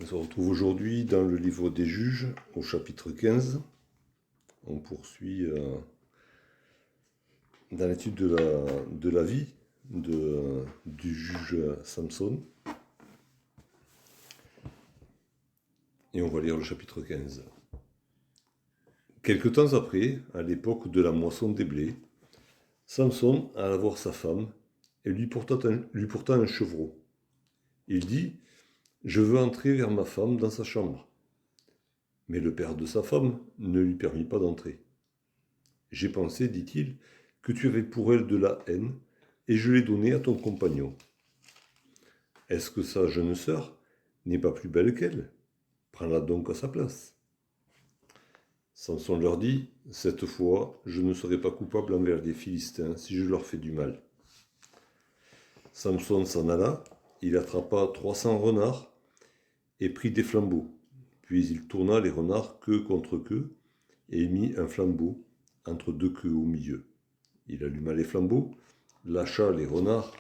On se retrouve aujourd'hui dans le livre des Juges, au chapitre 15. On poursuit dans l'étude de la vie du juge Samson. Et on va lire le chapitre 15. Quelque temps après, à l'époque de la moisson des blés, Samson alla voir sa femme et lui porta un chevreau. Il dit : « Je veux entrer vers ma femme dans sa chambre. » Mais le père de sa femme ne lui permit pas d'entrer. « J'ai pensé, dit-il, que tu avais pour elle de la haine, et je l'ai donnée à ton compagnon. Est-ce que sa jeune sœur n'est pas plus belle qu'elle ? Prends-la donc à sa place. » Samson leur dit : « Cette fois, je ne serai pas coupable envers les Philistins si je leur fais du mal. » Samson s'en alla, il attrapa 300 renards et prit des flambeaux. Puis il tourna les renards queue contre queue et mit un flambeau entre deux queues au milieu. Il alluma les flambeaux, lâcha les renards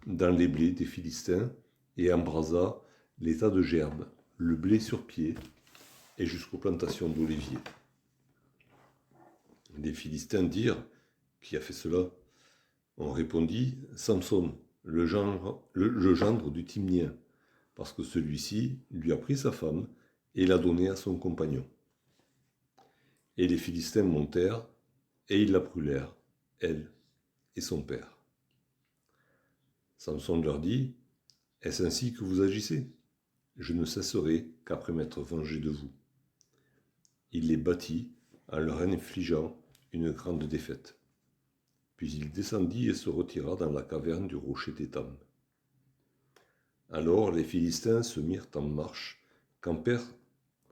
dans les blés des Philistins et embrasa les tas de gerbes, le blé sur pied et jusqu'aux plantations d'oliviers. Les Philistins dirent : « Qui a fait cela ? » On répondit : « Samson, le gendre du Timnien, parce que celui-ci lui a pris sa femme et l'a donnée à son compagnon. » Et les Philistins montèrent, et ils la brûlèrent, elle et son père. Samson leur dit : « Est-ce ainsi que vous agissez ? Je ne cesserai qu'après m'être vengé de vous. » Il les battit en leur infligeant une grande défaite. Puis il descendit et se retira dans la caverne du rocher d'Étam. Alors les Philistins se mirent en marche, campèrent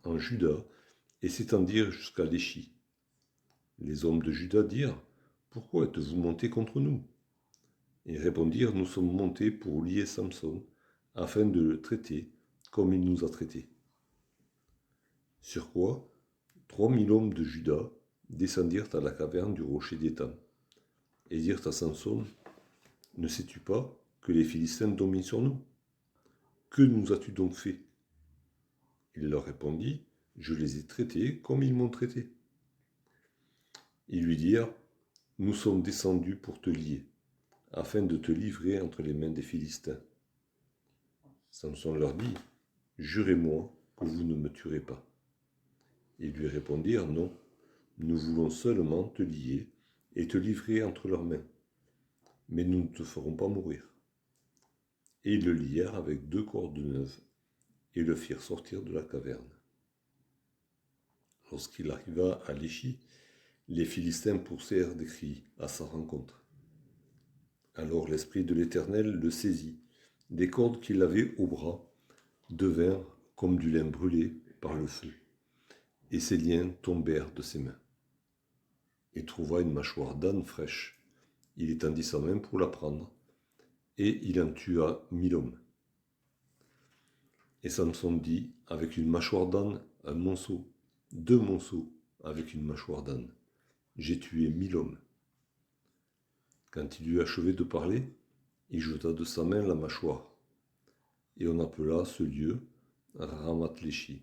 en Juda et s'étendirent jusqu'à Léchi. Les hommes de Juda dirent : « Pourquoi êtes-vous montés contre nous ? » Ils répondirent : « Nous sommes montés pour lier Samson, afin de le traiter comme il nous a traités. » Sur quoi 3000 hommes de Juda descendirent à la caverne du rocher d'Étam et dirent à Samson : « Ne sais-tu pas que les Philistins dominent sur nous ? Que nous as-tu donc fait ? » Il leur répondit : « Je les ai traités comme ils m'ont traité. » Ils lui dirent : « Nous sommes descendus pour te lier, afin de te livrer entre les mains des Philistins. » Samson leur dit : « Jurez-moi que vous ne me tuerez pas. » Ils lui répondirent : « Non, nous voulons seulement te lier et te livrer entre leurs mains, mais nous ne te ferons pas mourir. » Et ils le lièrent avec 2 cordes neuves et le firent sortir de la caverne. Lorsqu'il arriva à Léchi, les Philistins poussèrent des cris à sa rencontre. Alors l'Esprit de l'Éternel le saisit. Les cordes qu'il avait au bras devinrent comme du lin brûlé par le feu, et ses liens tombèrent de ses mains. Il trouva une mâchoire d'âne fraîche. Il étendit sa main pour la prendre, et il en tua 1000 hommes. Et Samson dit : « Avec une mâchoire d'âne, un monceau, 2 monceaux avec une mâchoire d'âne. J'ai tué 1000 hommes. » Quand il eut achevé de parler, il jeta de sa main la mâchoire, et on appela ce lieu Ramath-Léchi.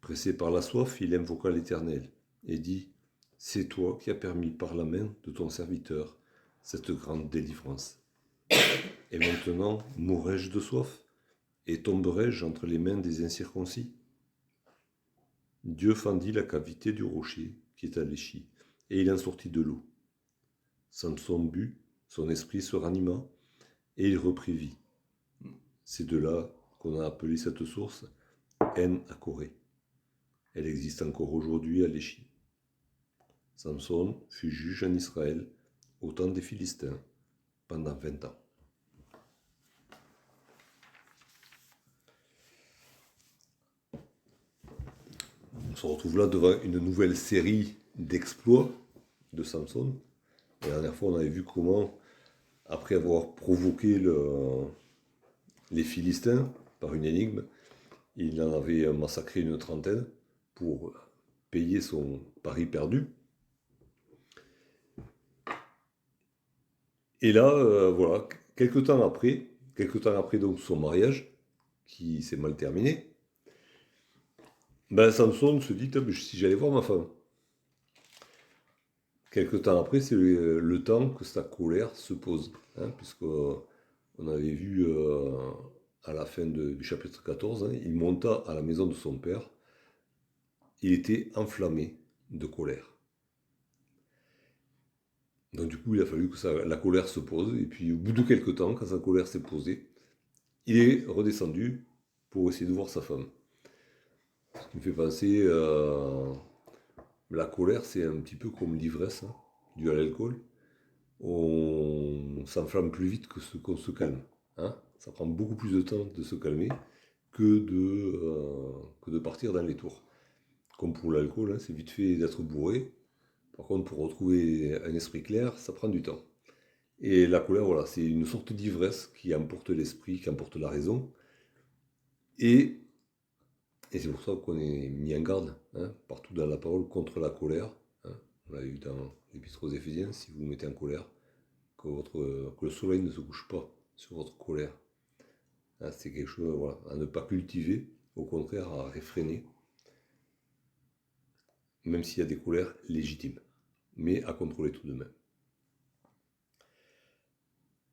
Pressé par la soif, il invoqua l'Éternel et dit : « C'est toi qui as permis par la main de ton serviteur cette grande délivrance. Et maintenant, mourrai-je de soif et tomberai-je entre les mains des incirconcis ? » Dieu fendit la cavité du rocher qui est à Léchi, et il en sortit de l'eau. Samson but, son esprit se ranima, et il reprit vie. C'est de là qu'on a appelé cette source En-Hakoré. Elle existe encore aujourd'hui à Léchi. Samson fut juge en Israël au temps des Philistins pendant 20 ans. On se retrouve là devant une nouvelle série d'exploits de Samson. La dernière fois, on avait vu comment, après avoir provoqué les Philistins par une énigme, il en avait massacré une 30aine pour payer son pari perdu. Et là, voilà, quelques temps après donc son mariage, qui s'est mal terminée, ben Samson se dit, si j'allais voir ma femme. Quelque temps après, c'est le temps que sa colère se pose, hein, puisqu'on avait vu à la fin du chapitre 14, hein, il monta à la maison de son père, il était enflammé de colère. Donc du coup, il a fallu que la colère se pose, et puis au bout de quelques temps, quand sa colère s'est posée, il est redescendu pour essayer de voir sa femme. Ce qui me fait penser, la colère, c'est un petit peu comme l'ivresse, hein, due à l'alcool. On s'enflamme plus vite qu'on se calme, hein. Ça prend beaucoup plus de temps de se calmer que de partir dans les tours. Comme pour l'alcool, hein, c'est vite fait d'être bourré. Par contre, pour retrouver un esprit clair, ça prend du temps. Et la colère, voilà, c'est une sorte d'ivresse qui emporte l'esprit, qui emporte la raison. Et, et c'est pour ça qu'on est mis en garde, hein, partout dans la parole contre la colère, hein. On l'a vu dans l'Épître aux Éphésiens, si vous vous mettez en colère, que le soleil ne se couche pas sur votre colère. Hein, c'est quelque chose, voilà, à ne pas cultiver, au contraire à réfréner, même s'il y a des colères légitimes, mais à contrôler tout de même.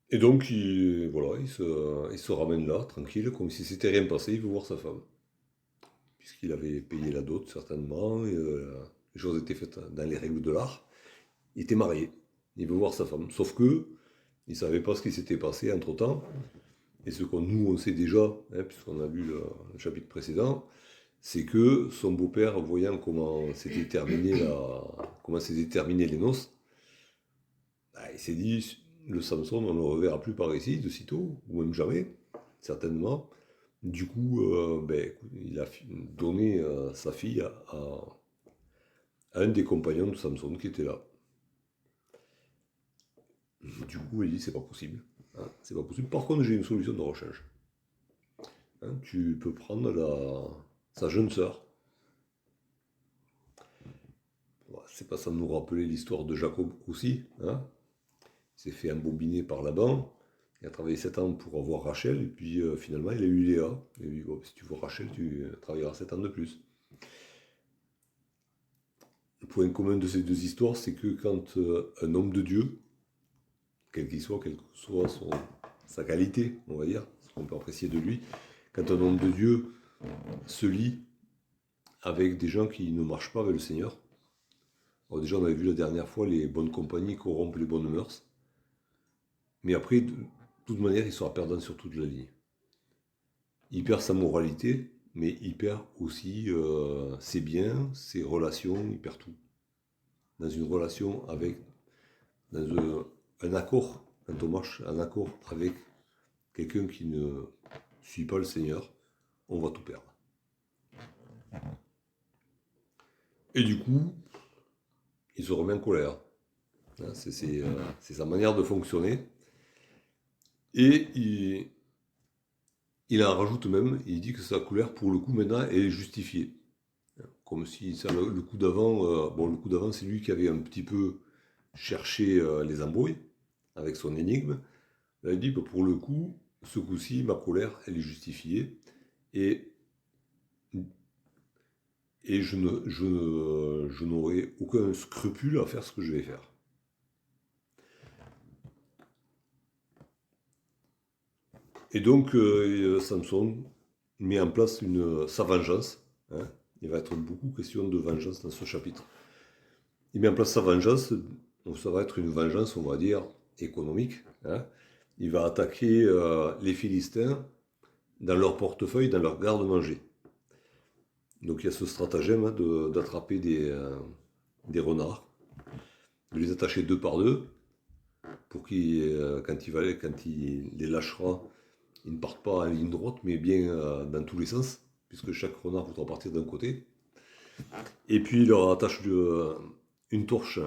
Et donc, voilà, il se ramène là, tranquille, comme si c'était rien passé, il veut voir sa femme. Puisqu'il avait payé la dot, certainement, et les choses étaient faites dans les règles de l'art. Il était marié, il veut voir sa femme. Sauf que, il ne savait pas ce qui s'était passé entre-temps. Et ce qu'on nous, on sait déjà, hein, puisqu'on a vu le chapitre précédent, c'est que son beau-père, voyant comment s'étaient terminées les noces, bah, il s'est dit, le Samson, on ne le reverra plus par ici, de sitôt, ou même jamais, certainement. Du coup, il a donné sa fille à un des compagnons de Samson qui était là. Du coup, il dit, c'est pas possible. Hein, c'est pas possible. Par contre, j'ai une solution de rechange. Hein, tu peux prendre sa jeune sœur. C'est pas ça de nous rappeler l'histoire de Jacob aussi. Hein, il s'est fait embobiner par Laban. Il a travaillé 7 ans pour avoir Rachel. Et puis finalement, il a eu Léa. Et lui, bon, si tu veux Rachel, tu travailleras 7 ans de plus. Le point commun de ces deux histoires, c'est que quand un homme de Dieu, quelle que soit sa qualité, on va dire, ce qu'on peut apprécier de lui, quand un homme de Dieu se lie avec des gens qui ne marchent pas avec le Seigneur. Alors déjà, on avait vu la dernière fois, les bonnes compagnies corrompent les bonnes mœurs. Mais après, de toute manière, il sera perdant sur toute la ligne. Il perd sa moralité, mais il perd aussi ses biens, ses relations, il perd tout. Dans une relation dans un accord, quand on marche en accord avec quelqu'un qui ne suit pas le Seigneur, on va tout perdre. Et du coup, il se remet en colère. C'est sa manière de fonctionner. Et il en rajoute même, il dit que sa colère, pour le coup, maintenant, est justifiée. Comme si le coup d'avant, le coup d'avant, c'est lui qui avait un petit peu cherché les embrouilles avec son énigme. Là, il dit que pour le coup, ce coup-ci, ma colère, elle est justifiée. Et je n'aurai aucun scrupule à faire ce que je vais faire. Et donc, Samson met en place sa vengeance. Hein. Il va être beaucoup question de vengeance dans ce chapitre. Il met en place sa vengeance. Donc ça va être une vengeance, on va dire, économique. Hein. Il va attaquer les Philistins dans leur portefeuille, dans leur garde-manger. Donc il y a ce stratagème hein, d'attraper des renards, de les attacher 2 par 2, pour quand il les lâchera, ils ne partent pas en ligne droite, mais bien dans tous les sens, puisque chaque renard voudra partir d'un côté. Et puis il leur attache une torche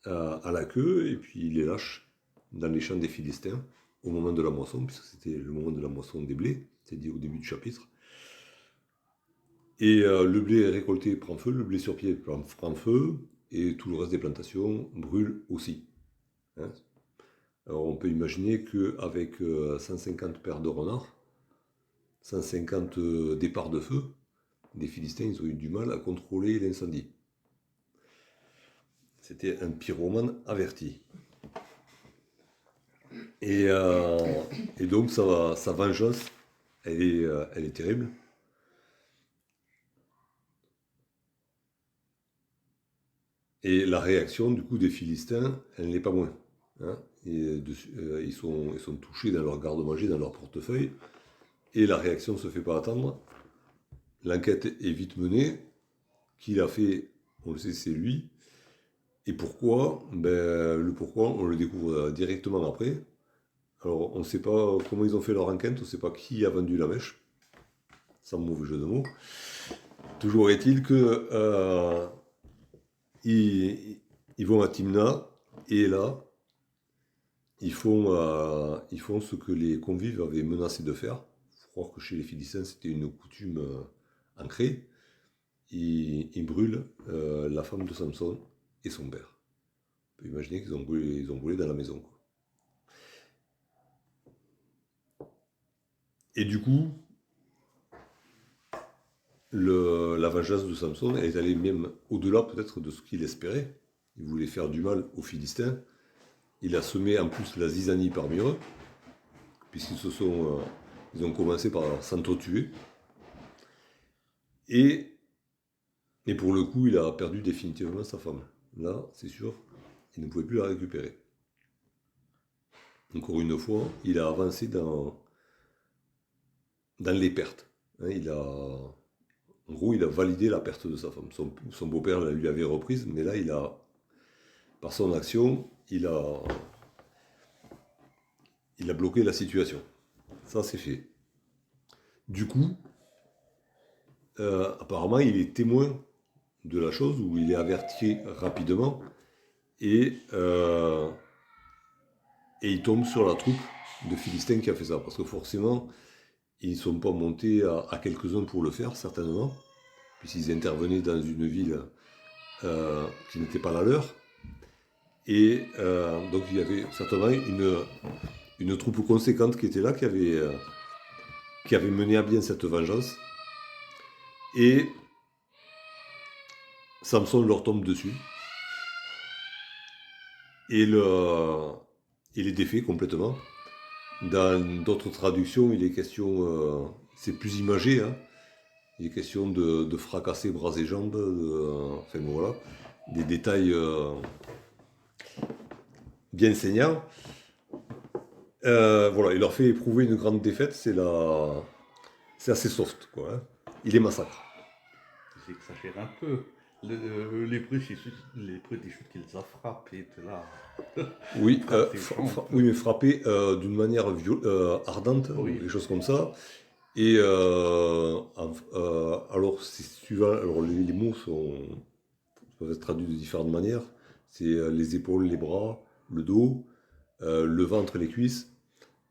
à la queue, et puis il les lâche dans les champs des Philistins, au moment de la moisson, puisque c'était le moment de la moisson des blés, c'est dit au début du chapitre. Et le blé récolté prend feu, le blé sur pied prend feu, et tout le reste des plantations brûle aussi. Hein. Alors on peut imaginer qu'avec 150 paires de renards, 150 départs de feu, les Philistins ils ont eu du mal à contrôler l'incendie. C'était un pyromane averti. Et donc sa vengeance, elle est terrible. Et la réaction du coup des Philistins, elle n'est pas moins. Hein. Ils sont touchés dans leur garde-manger, dans leur portefeuille, et la réaction ne se fait pas attendre. L'enquête est vite menée. Qui l'a fait, on le sait, c'est lui. Et pourquoi? Le pourquoi, on le découvre directement après. Alors, on ne sait pas comment ils ont fait leur enquête, on ne sait pas qui a vendu la mèche, sans mauvais jeu de mots. Toujours est-il que ils vont à Timna, et là, ils font ce que les convives avaient menacé de faire. Il faut croire que chez les Philistins, c'était une coutume ancrée. Ils brûlent la femme de Samson et son père. On peut imaginer qu'ils ont brûlé dans la maison, quoi. Et du coup, la vengeance de Samson est allée même au-delà peut-être de ce qu'il espérait. Il voulait faire du mal aux Philistins. Il a semé en plus la zizanie parmi eux, ils ont commencé par s'entretuer. Et pour le coup, il a perdu définitivement sa femme. Là, c'est sûr, il ne pouvait plus la récupérer. Encore une fois, il a avancé dans les pertes. Hein, en gros, il a validé la perte de sa femme. Son beau-père la lui avait reprise, mais là, par son action, il a bloqué la situation. Ça, c'est fait. Du coup, apparemment, il est témoin de la chose, où il est averti rapidement, et il tombe sur la troupe de Philistins qui a fait ça. Parce que forcément, ils ne sont pas montés à quelques-uns pour le faire, certainement, puisqu'ils intervenaient dans une ville qui n'était pas la leur. Et donc il y avait certainement une troupe conséquente qui était là, qui avait mené à bien cette vengeance. Et Samson leur tombe dessus. Et les défait complètement. Dans d'autres traductions, il est question, c'est plus imagé, hein, il est question de fracasser bras et jambes, enfin voilà, des détails bien saignants. Voilà, il leur fait éprouver une grande défaite, c'est assez soft, quoi. Hein. Il les massacre. Ils exagèrent un peu. L'hébreu des chutes qu'il les a frappés, de là. Oui, Frappés, mais frappé d'une manière ardente, oui. quelque chose comme ça. Et alors, c'est suivant. Alors, les mots peuvent être traduits de différentes manières. C'est les épaules, les bras, le dos, le ventre et les cuisses.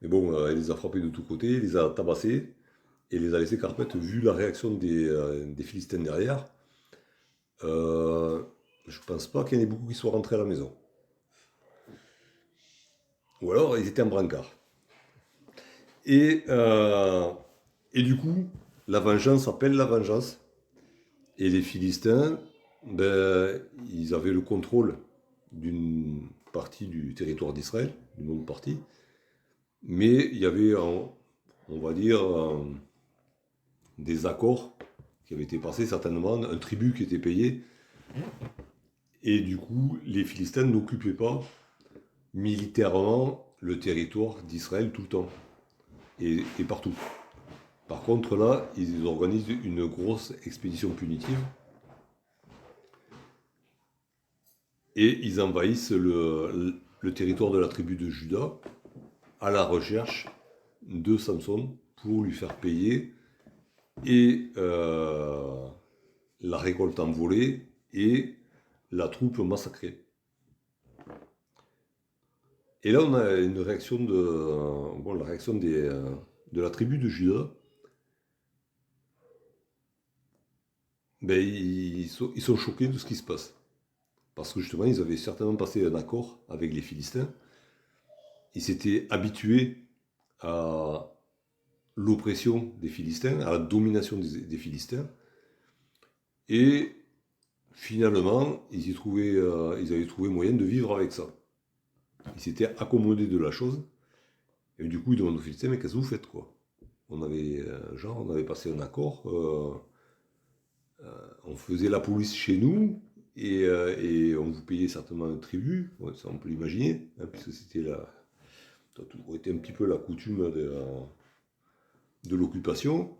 Mais bon, il les a frappés de tous côtés, il les a tabassés et les a laissés carpette, vu la réaction des Philistins derrière. Je pense pas qu'il y en ait beaucoup qui soient rentrés à la maison. Ou alors, ils étaient en brancard. Et du coup, la vengeance appelle la vengeance. Et les Philistins, ils avaient le contrôle d'une partie du territoire d'Israël, d'une autre partie. Mais il y avait, on va dire, des accords qui avaient été passés, certainement, un tribut qui était payé. Et du coup, les Philistins n'occupaient pas militairement le territoire d'Israël tout le temps. Et partout. Par contre, là, ils organisent une grosse expédition punitive. Et ils envahissent le territoire de la tribu de Juda à la recherche de Samson pour lui faire payer et la récolte envolée et la troupe massacrée. Et là, on a une réaction la réaction de la tribu de Juda. Ils sont choqués de ce qui se passe. Parce que justement, ils avaient certainement passé un accord avec les Philistins. Ils s'étaient habitués à l'oppression des Philistins, à la domination des Philistins. Et finalement, ils avaient trouvé moyen de vivre avec ça. Ils s'étaient accommodés de la chose. Et du coup, ils demandent aux Philistins, mais qu'est-ce que vous faites, quoi? On avait passé un accord, on faisait la police chez nous, et on vous payait certainement un tribut, ouais, ça on peut l'imaginer, hein, puisque ça a toujours été un petit peu la coutume de l'occupation.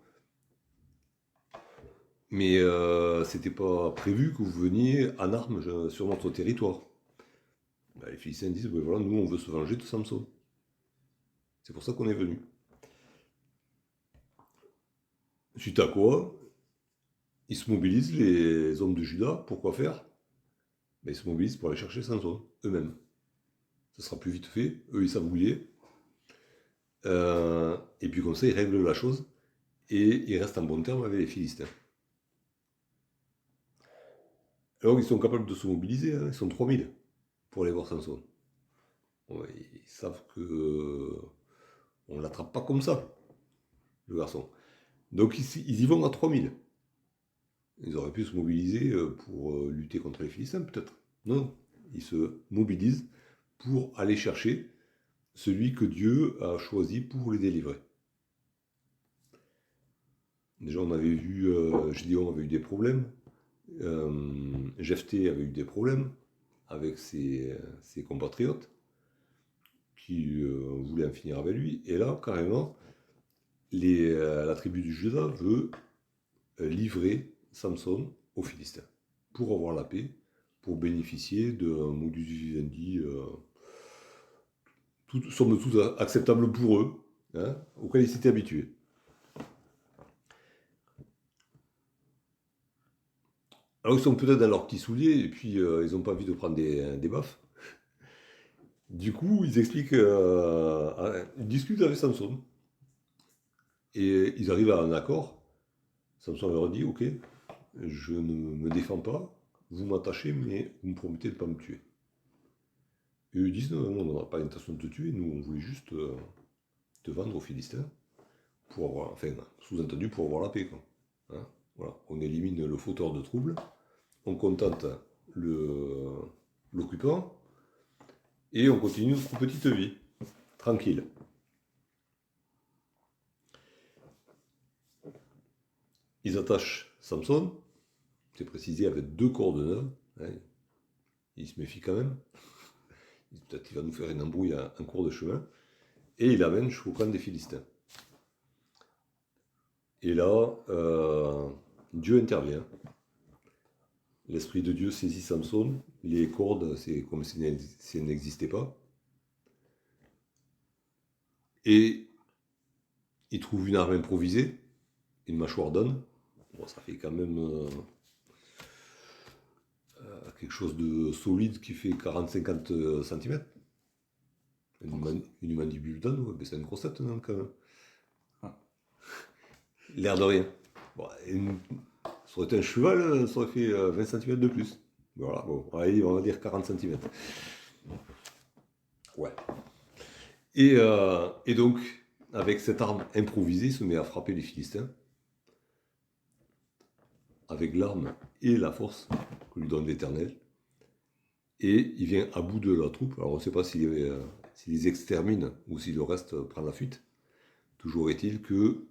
Mais c'était pas prévu que vous veniez en armes sur notre territoire. Ben, les Philistins disent, ben voilà, nous on veut se venger de Samson. C'est pour ça qu'on est venu. Suite à quoi, ils se mobilisent, les hommes de Juda, pour quoi faire? Ben, ils se mobilisent pour aller chercher Samson, eux-mêmes. Ça sera plus vite fait, eux ils savent où il est. Et puis comme ça, ils règlent la chose, et ils restent en bon terme avec les Philistins. Alors ils sont capables de se mobiliser, hein, ils sont 3000 pour aller voir Samson. Ouais, ils savent que on ne l'attrape pas comme ça, le garçon. Donc ils y vont à 3000. Ils auraient pu se mobiliser pour lutter contre les Philistins, peut-être. Non, ils se mobilisent pour aller chercher celui que Dieu a choisi pour les délivrer. Déjà, on avait vu, Gédéon avait eu des problèmes, Jephthé avait eu des problèmes avec ses compatriotes qui voulaient en finir avec lui. Et là, carrément, la tribu du Juda veut livrer Samson aux Philistins pour avoir la paix, pour bénéficier d'un modus vivendi somme toute acceptable pour eux, hein, auquel ils s'étaient habitués. Alors ils sont peut-être dans leurs petits souliers et puis ils n'ont pas envie de prendre des baffes. Du coup, ils expliquent, ils discutent avec Samson. Et ils arrivent à un accord. Samson leur dit, ok, je ne me défends pas, vous m'attachez, mais vous me promettez de ne pas me tuer. Et eux disent, non, on n'a pas l'intention de te tuer, nous on voulait juste te vendre aux Philistins, pour avoir, enfin, sous-entendu pour avoir la paix, quoi. Hein, voilà, on élimine le fauteur de trouble, on contente l'occupant, et on continue notre petite vie, tranquille. Ils attachent Samson, c'est précisé avec 2 cordes neuves, hein, il se méfie quand même, peut-être qu'il va nous faire une embrouille en cours de chemin, et il l'amène jusqu'au camp des Philistins. Et là, Dieu intervient. L'Esprit de Dieu saisit Samson, les cordes, c'est comme si elles n'existaient pas. Et il trouve une arme improvisée, une mâchoire d'âne. Bon, ça fait quand même quelque chose de solide qui fait 40-50 cm. Une mandibule d'âne, ouais, c'est une grossette, non, quand même. Ah. L'air de rien. Bon, ça aurait été un cheval, ça aurait fait 20 cm de plus. Voilà, bon, allez, on va dire 40 cm. Ouais. Et donc, avec cette arme improvisée, il se met à frapper les Philistins. Avec l'arme et la force que lui donne l'Éternel. Et il vient à bout de la troupe. Alors on ne sait pas s'il les extermine ou si le reste prend la fuite. Toujours est-il que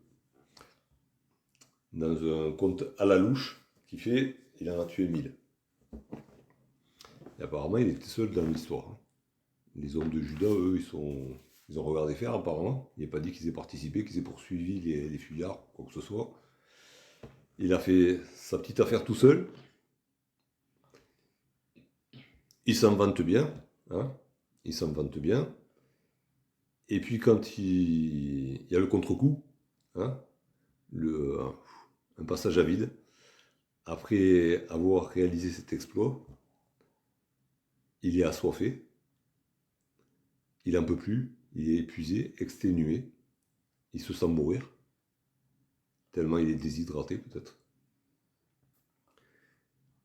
dans un compte à la louche qui fait, il en a tué 1000. Et apparemment, il était seul dans l'histoire. Les hommes de Juda, eux, ils ont regardé faire apparemment. Il n'est pas dit qu'ils aient participé, qu'ils aient poursuivi les fuyards, quoi que ce soit. Il a fait sa petite affaire tout seul. Il s'en vante bien. Hein, il s'en vante bien. Et puis quand il y a le contre-coup, hein, un passage à vide, après avoir réalisé cet exploit, il est assoiffé, il n'en peut plus, il est épuisé, exténué, il se sent mourir, tellement il est déshydraté peut-être.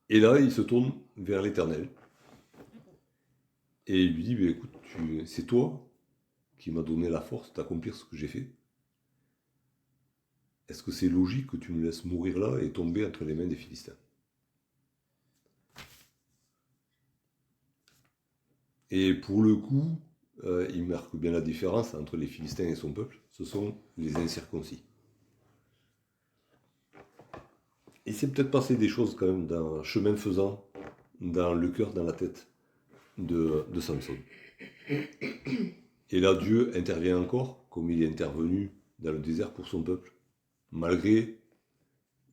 Et là, il se tourne vers l'Éternel, et il lui dit, bah, écoute, c'est toi qui m'as donné la force d'accomplir ce que j'ai fait. est-ce que c'est logique que tu me laisses mourir là et tomber entre les mains des Philistins? Et pour le coup, il marque bien la différence entre les Philistins et son peuple, ce sont les incirconcis. Il s'est peut-être passé des choses quand même d'un chemin faisant dans le cœur, dans la tête de Samson. Et là, Dieu intervient encore, comme il est intervenu dans le désert pour son peuple, malgré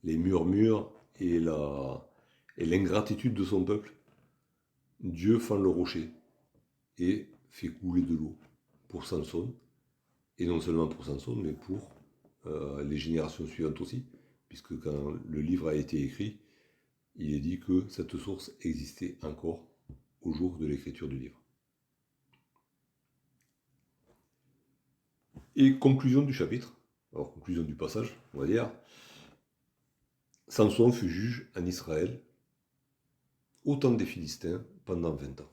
les murmures et l'ingratitude de son peuple. Dieu fend le rocher et fait couler de l'eau pour Samson, et non seulement pour Samson, mais pour les générations suivantes aussi, puisque quand le livre a été écrit, il est dit que cette source existait encore au jour de l'écriture du livre. Et conclusion du chapitre, alors conclusion du passage, on va dire, Samson fut juge en Israël au temps des Philistins pendant 20 ans.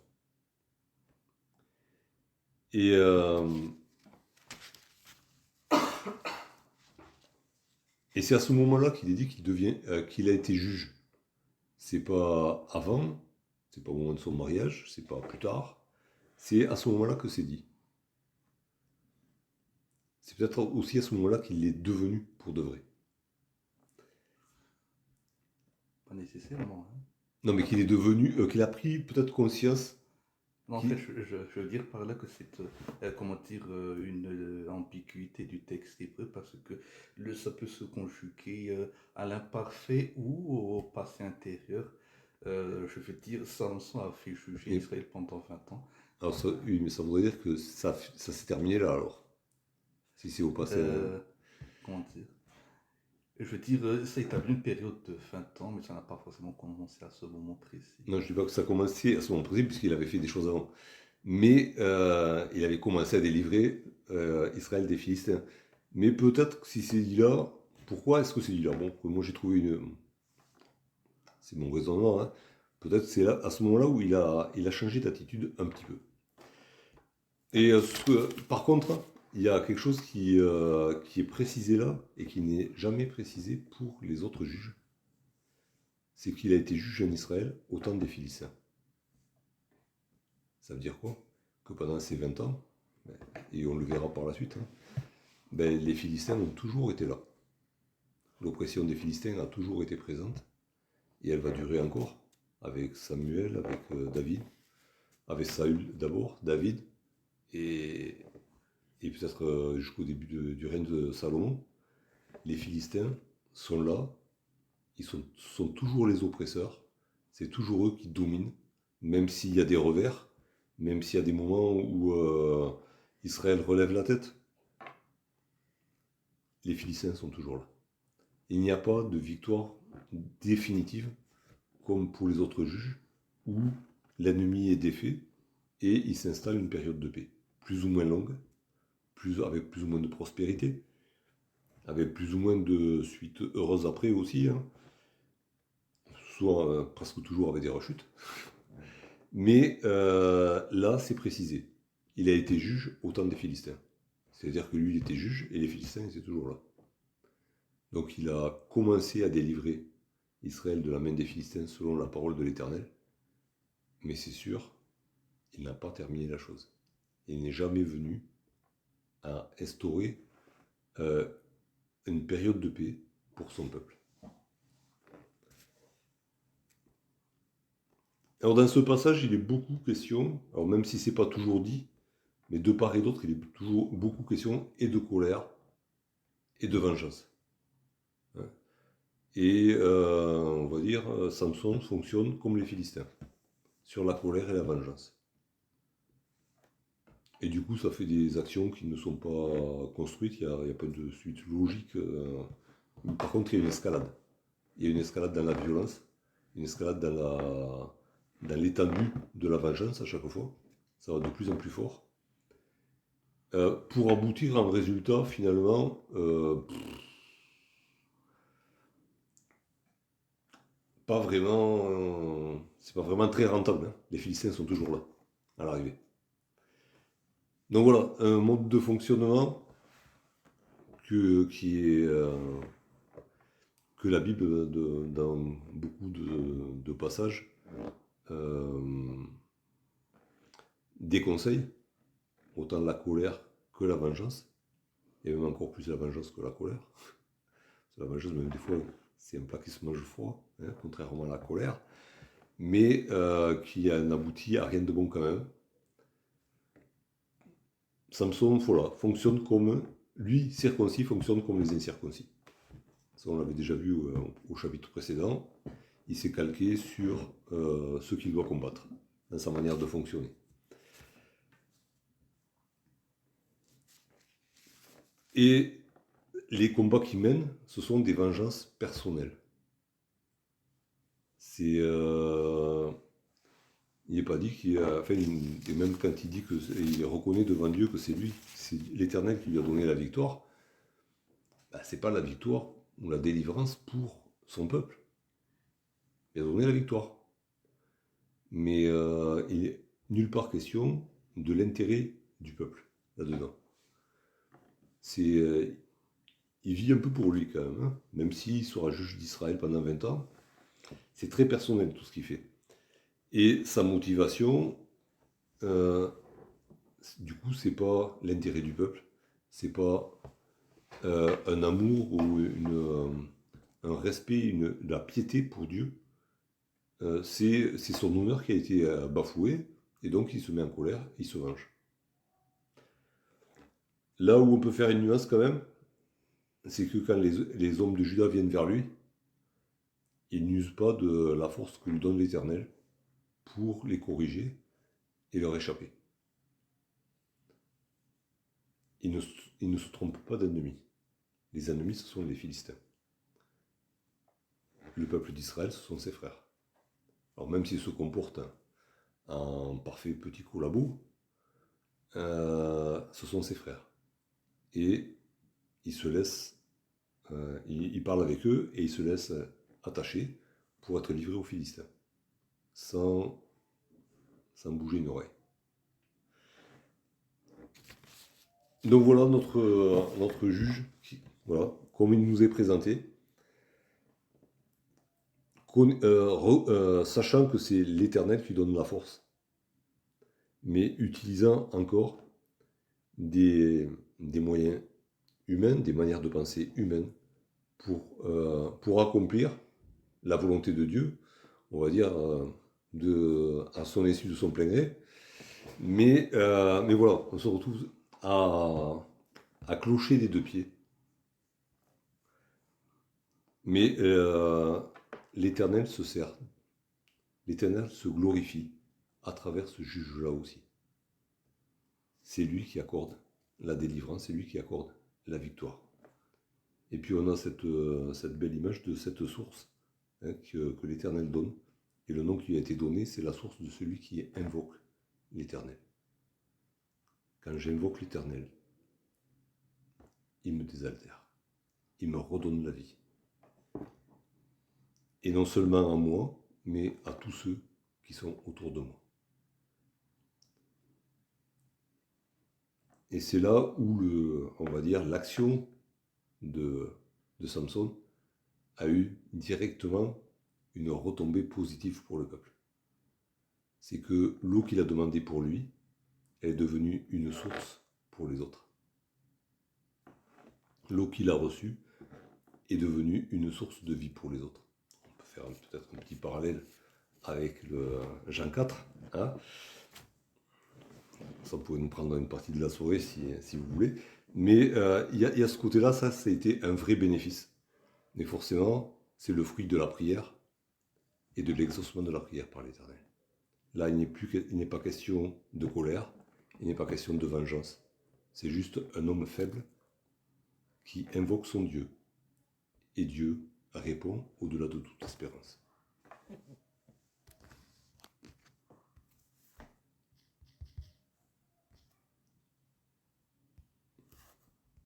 Et c'est à ce moment-là qu'il est dit qu'il a été juge. C'est pas avant, c'est pas au moment de son mariage, c'est pas plus tard. C'est à ce moment-là que c'est dit. C'est peut-être aussi à ce moment-là qu'il est devenu pour de vrai. Pas nécessairement. Hein. Non, mais qu'il est devenu, qu'il a pris peut-être conscience. Non, en fait, je veux dire par là que c'est, comment dire, une ambiguïté du texte hébreu, parce que ça peut se conjuguer à l'imparfait ou au passé intérieur. Je veux dire, Samson a fait juger Israël pendant 20 ans. Alors ça, oui, mais ça voudrait dire que ça s'est terminé là alors. Si c'est au passé. Comment dire? Je veux dire, ça établit une période de 20 ans, mais ça n'a pas forcément commencé à ce moment précis. Non, je ne dis pas que ça a commencé à ce moment précis, puisqu'il avait fait des choses avant. Mais il avait commencé à délivrer Israël des Philistins. Mais peut-être que si c'est dit là, pourquoi est-ce que c'est dit là? Bon, moi j'ai trouvé une. C'est mon raisonnement, hein. Peut-être que c'est là, à ce moment-là où il a changé d'attitude un petit peu. Et par contre, il y a quelque chose qui est précisé là et qui n'est jamais précisé pour les autres juges. C'est qu'il a été juge en Israël au temps des Philistins. Ça veut dire quoi? Que pendant ces 20 ans, et on le verra par la suite, les Philistins ont toujours été là. L'oppression des Philistins a toujours été présente, et elle va durer encore, avec Samuel, avec David, avec Saül d'abord, David, et peut-être jusqu'au début du règne de Salomon. Les Philistins sont là, ils sont toujours les oppresseurs, c'est toujours eux qui dominent, même s'il y a des revers, même s'il y a des moments où Israël relève la tête, les Philistins sont toujours là. Il n'y a pas de victoire définitive, comme pour les autres juges, où l'ennemi est défait et il s'installe une période de paix, plus ou moins longue, avec plus ou moins de prospérité, avec plus ou moins de suites heureuses après aussi, hein. Soit presque toujours avec des rechutes. Mais là, c'est précisé. Il a été juge au temps des Philistins. C'est-à-dire que lui, il était juge et les Philistins étaient toujours là. Donc il a commencé à délivrer Israël de la main des Philistins selon la parole de l'Éternel. Mais c'est sûr, il n'a pas terminé la chose. Il n'est jamais venu à instaurer une période de paix pour son peuple. Alors dans ce passage, il est beaucoup question, alors même si ce n'est pas toujours dit, mais de part et d'autre, il est toujours beaucoup question et de colère et de vengeance. Et on va dire, Samson fonctionne comme les Philistins, sur la colère et la vengeance. Et du coup, ça fait des actions qui ne sont pas construites, il n'y a pas de suite logique. Par contre, il y a une escalade. Il y a une escalade dans la violence, une escalade dans l'étendue de la vengeance à chaque fois. Ça va de plus en plus fort. Pour aboutir à un résultat, finalement, pas vraiment, c'est pas vraiment très rentable, hein. Les Philistins sont toujours là, à l'arrivée. Donc voilà, un mode de fonctionnement que la Bible, dans beaucoup de passages, déconseille, autant la colère que la vengeance, et même encore plus la vengeance que la colère. La vengeance, même des fois, c'est un plat qui se mange froid, hein, contrairement à la colère, mais qui n'aboutit à rien de bon quand même. Samson, voilà, fonctionne comme, lui, circoncis, fonctionne comme les incirconcis. Ça, on l'avait déjà vu au chapitre précédent. Il s'est calqué sur ce qu'il doit combattre, dans sa manière de fonctionner. Et les combats qu'il mène, ce sont des vengeances personnelles. Il n'est pas dit qu'il a, enfin, et même quand il dit qu'il reconnaît devant Dieu que c'est lui, c'est l'Éternel qui lui a donné la victoire, c'est pas la victoire ou la délivrance pour son peuple. Il a donné la victoire. Mais il n'est nulle part question de l'intérêt du peuple là-dedans. Il vit un peu pour lui quand même, hein, même s'il sera juge d'Israël pendant 20 ans. C'est très personnel tout ce qu'il fait. Et sa motivation, du coup, c'est pas l'intérêt du peuple, c'est pas un amour ou un respect, de la piété pour Dieu. C'est son honneur qui a été bafoué, et donc il se met en colère, il se venge. Là où on peut faire une nuance quand même, c'est que quand les hommes de Juda viennent vers lui, ils n'usent pas de la force que lui donne l'Éternel pour les corriger et leur échapper. Ils ne se trompent pas d'ennemis. Les ennemis, ce sont les Philistins. Le peuple d'Israël, ce sont ses frères. Alors même s'ils se comportent en parfait petit collabo, ce sont ses frères. Et il se laisse, il parle avec eux et il se laisse attacher pour être livré aux Philistins, sans bouger une oreille. Donc voilà notre juge, voilà, comme il nous est présenté, sachant que c'est l'Éternel qui donne la force, mais utilisant encore des moyens humains, des manières de penser humaines, pour accomplir la volonté de Dieu, on va dire, à son insu, de son plein gré. Mais voilà, on se retrouve à clocher des deux pieds. Mais l'Éternel se sert, l'Éternel se glorifie à travers ce juge-là aussi. C'est lui qui accorde la délivrance, c'est lui qui accorde la victoire. Et puis on a cette belle image de cette source, hein, que l'Éternel donne. Et le nom qui a été donné, c'est la source de celui qui invoque l'Éternel. Quand j'invoque l'Éternel, il me désaltère, il me redonne la vie. Et non seulement à moi, mais à tous ceux qui sont autour de moi. Et c'est là où on va dire, l'action de Samson a eu directement une retombée positive pour le peuple. C'est que l'eau qu'il a demandée pour lui est devenue une source pour les autres. L'eau qu'il a reçue est devenue une source de vie pour les autres. On peut faire peut-être un petit parallèle avec le Jean 4. Hein. Ça pourrait nous prendre une partie de la soirée si vous voulez. Mais il y a ce côté-là, ça a été un vrai bénéfice. Mais forcément, c'est le fruit de la prière et de l'exaucement de la prière par l'Éternel. Là, il n'est pas question de colère, il n'est pas question de vengeance. C'est juste un homme faible qui invoque son Dieu. Et Dieu répond au-delà de toute espérance.